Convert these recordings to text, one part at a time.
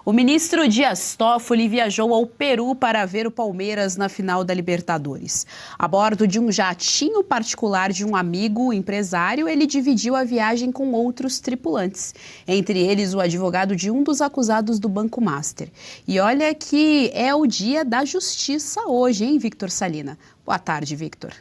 O ministro Dias Toffoli viajou ao Peru para ver o Palmeiras na final da Libertadores. A bordo de um jatinho particular de um amigo empresário, ele dividiu a viagem com outros tripulantes, entre eles o advogado de um dos acusados do Banco Master. E olha que é o dia da justiça hoje, hein, Victor Salina? Boa tarde, Victor.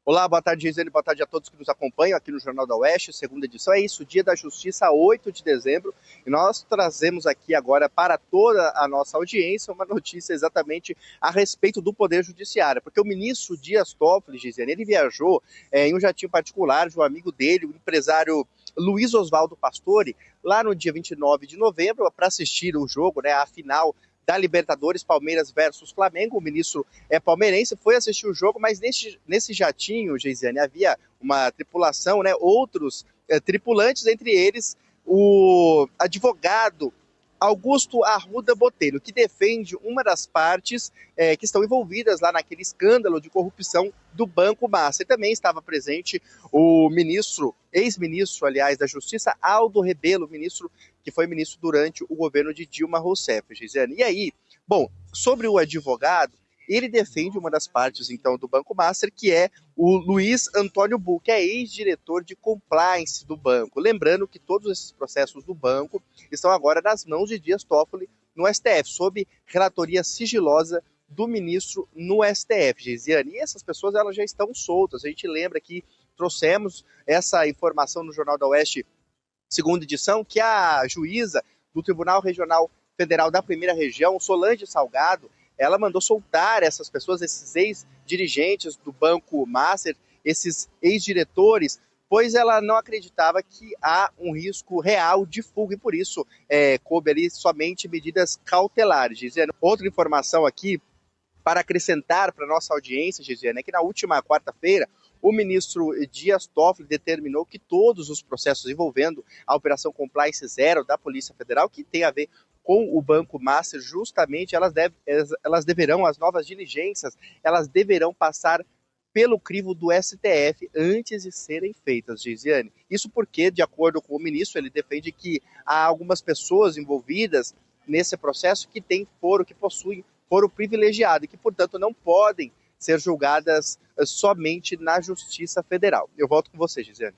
Olá, boa tarde, Gisele, boa tarde a todos que nos acompanham aqui no Jornal da Oeste, segunda edição. É isso, Dia da Justiça, 8 de dezembro, e nós trazemos aqui agora para toda a nossa audiência uma notícia exatamente a respeito do Poder Judiciário, porque o ministro Dias Toffoli, Gisele, ele viajou em um jatinho particular de um amigo dele, o empresário Luiz Oswaldo Pastore, lá no dia 29 de novembro, para assistir o jogo, a final da Libertadores, Palmeiras versus Flamengo. O ministro é palmeirense, foi assistir o jogo, mas nesse jatinho, Geisiane, havia uma tripulação, outros tripulantes, entre eles o advogado Augusto Arruda Botelho, que defende uma das partes que estão envolvidas lá naquele escândalo de corrupção do Banco Master. E também estava presente o ex-ministro, aliás, da Justiça, Aldo Rebelo, ministro que foi ministro durante o governo de Dilma Rousseff, Gisele. E aí, bom, sobre o advogado, ele defende uma das partes, então, do Banco Master, que é o Luiz Antônio Bull, que é ex-diretor de compliance do banco. Lembrando que todos esses processos do banco estão agora nas mãos de Dias Toffoli no STF, sob relatoria sigilosa do ministro no STF, Geisiane. E essas pessoas, elas já estão soltas. A gente lembra que trouxemos essa informação no Jornal da Oeste, segunda edição, que a juíza do Tribunal Regional Federal da Primeira Região, Solange Salgado, ela mandou soltar essas pessoas, esses ex-dirigentes do Banco Master, esses ex-diretores, pois ela não acreditava que há um risco real de fuga e por isso coube ali somente medidas cautelares. Gisele, outra informação aqui para acrescentar para a nossa audiência, Gisele, é que na última quarta-feira o ministro Dias Toffoli determinou que todos os processos envolvendo a Operação Compliance Zero da Polícia Federal, que tem a ver com o Banco Master, justamente elas deverão, as novas diligências, elas deverão passar pelo crivo do STF antes de serem feitas, Geisiane. Isso porque, de acordo com o ministro, ele defende que há algumas pessoas envolvidas nesse processo que têm foro, que possuem foro privilegiado e que, portanto, não podem ser julgadas somente na Justiça Federal. Eu volto com você, Gisele.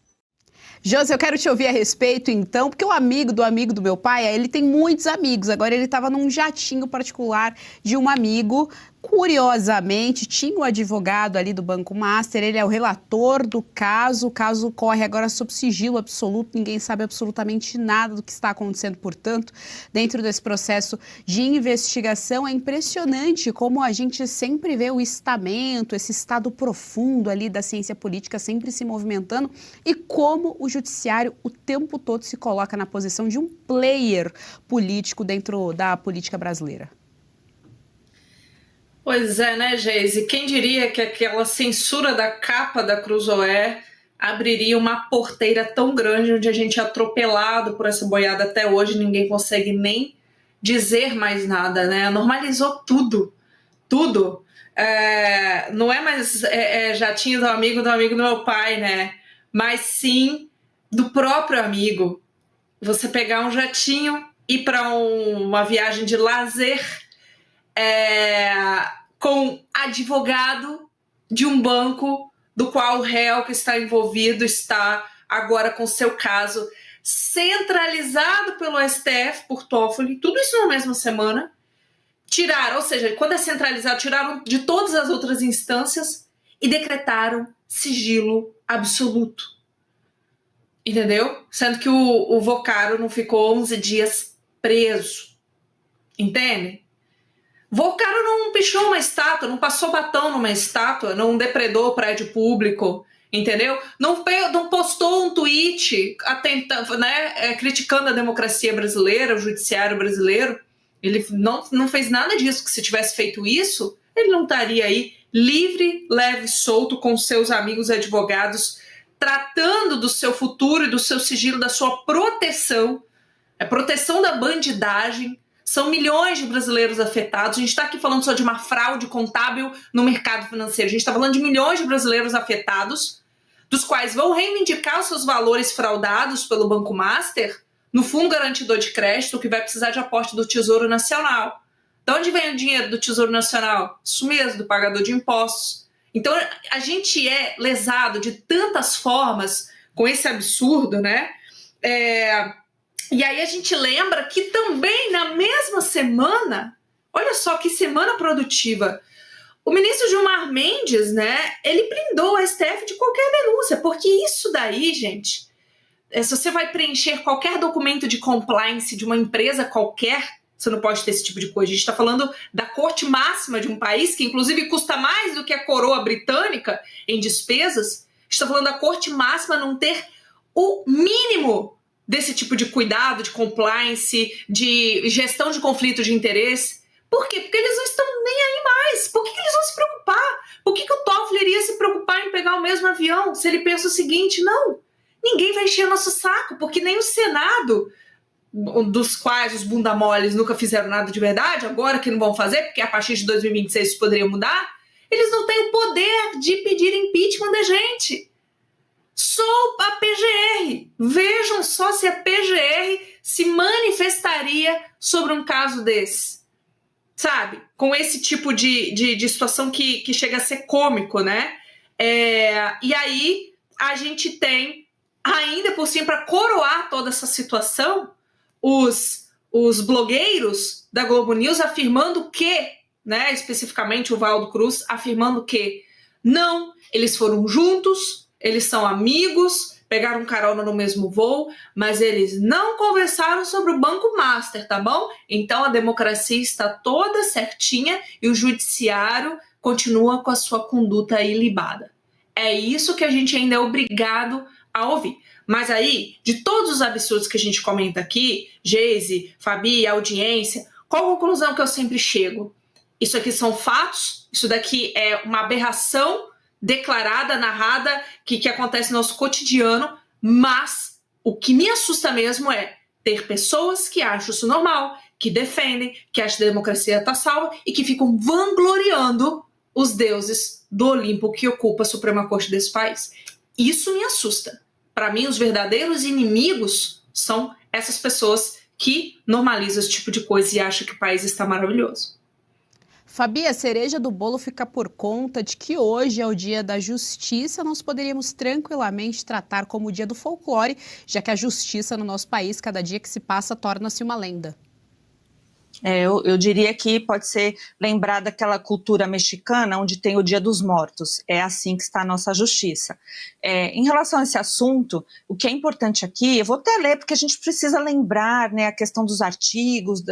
Josi, eu quero te ouvir a respeito, então, porque o amigo do meu pai, ele tem muitos amigos. Agora ele estava num jatinho particular de um amigo. Curiosamente, tinha o advogado ali do Banco Master, ele é o relator do caso. O caso corre agora sob sigilo absoluto, ninguém sabe absolutamente nada do que está acontecendo, portanto, dentro desse processo de investigação. É impressionante como a gente sempre vê o estamento, esse estado profundo ali da ciência política sempre se movimentando e como o judiciário o tempo todo se coloca na posição de um player político dentro da política brasileira. Pois é, né, Geise? Quem diria que aquela censura da capa da Cruzoé abriria uma porteira tão grande onde a gente é atropelado por essa boiada até hoje, ninguém consegue nem dizer mais nada, né? Normalizou tudo, tudo. Não é mais jatinho do amigo do meu pai, né? Mas sim do próprio amigo. Você pegar um jatinho, ir para uma viagem de lazer, com advogado de um banco do qual o réu que está envolvido está agora com seu caso centralizado pelo STF por Toffoli, tudo isso na mesma semana. Tiraram, ou seja, quando é centralizado, tiraram de todas as outras instâncias e decretaram sigilo absoluto. Entendeu? Sendo que o Vocaro não ficou 11 dias preso. Entende? Vocaro não pichou uma estátua, não passou batom numa estátua, não depredou prédio público, entendeu? Não postou um tweet criticando a democracia brasileira, o judiciário brasileiro. Ele não fez nada disso, que se tivesse feito isso, ele não estaria aí livre, leve, solto, com seus amigos advogados, tratando do seu futuro e do seu sigilo, da sua proteção, a proteção da bandidagem. São milhões de brasileiros afetados. A gente está aqui falando só de uma fraude contábil no mercado financeiro. A gente está falando de milhões de brasileiros afetados, dos quais vão reivindicar os seus valores fraudados pelo Banco Master no Fundo Garantidor de Crédito, que vai precisar de aporte do Tesouro Nacional. De onde vem o dinheiro do Tesouro Nacional? Isso mesmo, do pagador de impostos. Então, a gente é lesado de tantas formas com esse absurdo, né? E aí a gente lembra que também na mesma semana, olha só que semana produtiva, o ministro Gilmar Mendes, né, ele blindou o STF de qualquer denúncia, porque isso daí, gente, se você vai preencher qualquer documento de compliance de uma empresa qualquer, você não pode ter esse tipo de coisa. A gente está falando da corte máxima de um país, que inclusive custa mais do que a coroa britânica em despesas. A gente está falando da corte máxima não ter o mínimo desse tipo de cuidado, de compliance, de gestão de conflito de interesse. Por quê? Porque eles não estão nem aí mais. Por que eles vão se preocupar? Por que o Toffoli iria se preocupar em pegar o mesmo avião se ele pensa o seguinte? Não, ninguém vai encher nosso saco, porque nem o Senado, dos quais os bunda moles nunca fizeram nada de verdade, agora que não vão fazer, porque a partir de 2026 isso poderia mudar, eles não têm o poder de pedir impeachment da gente. Só a PGR. Vejam só se a PGR se manifestaria sobre um caso desse. Sabe? Com esse tipo de situação que chega a ser cômico, né? E aí a gente tem, ainda por cima, para coroar toda essa situação, os blogueiros da Globo News afirmando que, né, especificamente o Valdo Cruz, afirmando que não, eles foram juntos, eles são amigos, pegaram carona no mesmo voo, mas eles não conversaram sobre o Banco Master, tá bom? Então a democracia está toda certinha e o judiciário continua com a sua conduta ilibada. É isso que a gente ainda é obrigado a ouvir. Mas aí, de todos os absurdos que a gente comenta aqui, Geise, Fabi, audiência, qual a conclusão que eu sempre chego? Isso aqui são fatos, isso daqui é uma aberração declarada, narrada, que acontece no nosso cotidiano, mas o que me assusta mesmo é ter pessoas que acham isso normal, que defendem, que acham que a democracia está salva e que ficam vangloriando os deuses do Olimpo que ocupa a Suprema Corte desse país. Isso me assusta. Para mim, os verdadeiros inimigos são essas pessoas que normalizam esse tipo de coisa e acham que o país está maravilhoso. Fabi, a cereja do bolo fica por conta de que hoje é o dia da justiça. Nós poderíamos tranquilamente tratar como o dia do folclore, já que a justiça no nosso país, cada dia que se passa, torna-se uma lenda. Eu diria que pode ser lembrar daquela cultura mexicana onde tem o Dia dos Mortos. É assim que está a nossa justiça. Em relação a esse assunto, o que é importante aqui, eu vou até ler porque a gente precisa lembrar, né, a questão dos artigos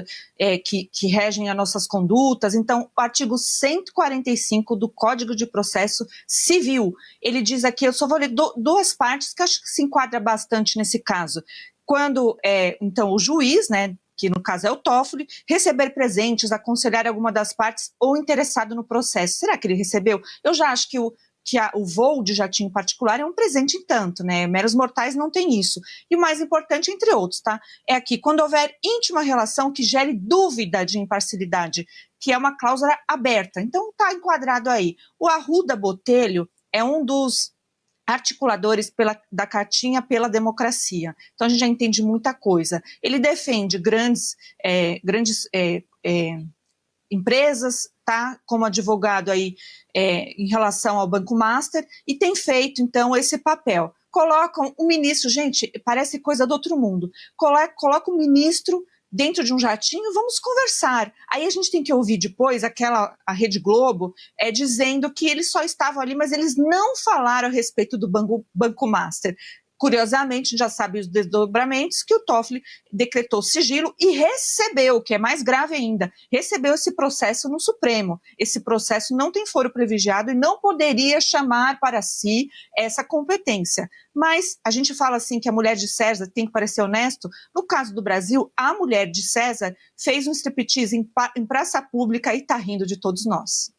que regem as nossas condutas. Então, o artigo 145 do Código de Processo Civil, ele diz aqui, eu só vou ler duas partes que acho que se enquadra bastante nesse caso. Quando, então, o juiz, né, que no caso é o Toffoli, receber presentes, aconselhar alguma das partes ou interessado no processo. Será que ele recebeu? Eu já acho que o voo de jatinho particular é um presente em tanto, né? Meros mortais não têm isso. E o mais importante, entre outros, tá? É aqui, quando houver íntima relação que gere dúvida de imparcialidade, que é uma cláusula aberta. Então tá enquadrado aí. O Arruda Botelho é um dos articuladores da Cartinha pela Democracia. Então a gente já entende muita coisa. Ele defende grandes empresas, tá, como advogado aí em relação ao Banco Master, e tem feito então esse papel. Colocam um ministro, gente, parece coisa do outro mundo, coloca um ministro dentro de um jatinho, vamos conversar. Aí a gente tem que ouvir depois a Rede Globo dizendo que eles só estavam ali, mas eles não falaram a respeito do Banco Master. Curiosamente, já sabe os desdobramentos que o Toffoli decretou sigilo e recebeu, o que é mais grave ainda, recebeu esse processo no Supremo. Esse processo não tem foro privilegiado e não poderia chamar para si essa competência. Mas a gente fala assim que a mulher de César tem que parecer honesto. No caso do Brasil, a mulher de César fez um striptease em praça pública e está rindo de todos nós.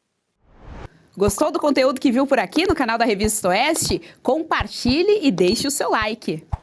Gostou do conteúdo que viu por aqui no canal da Revista Oeste? Compartilhe e deixe o seu like.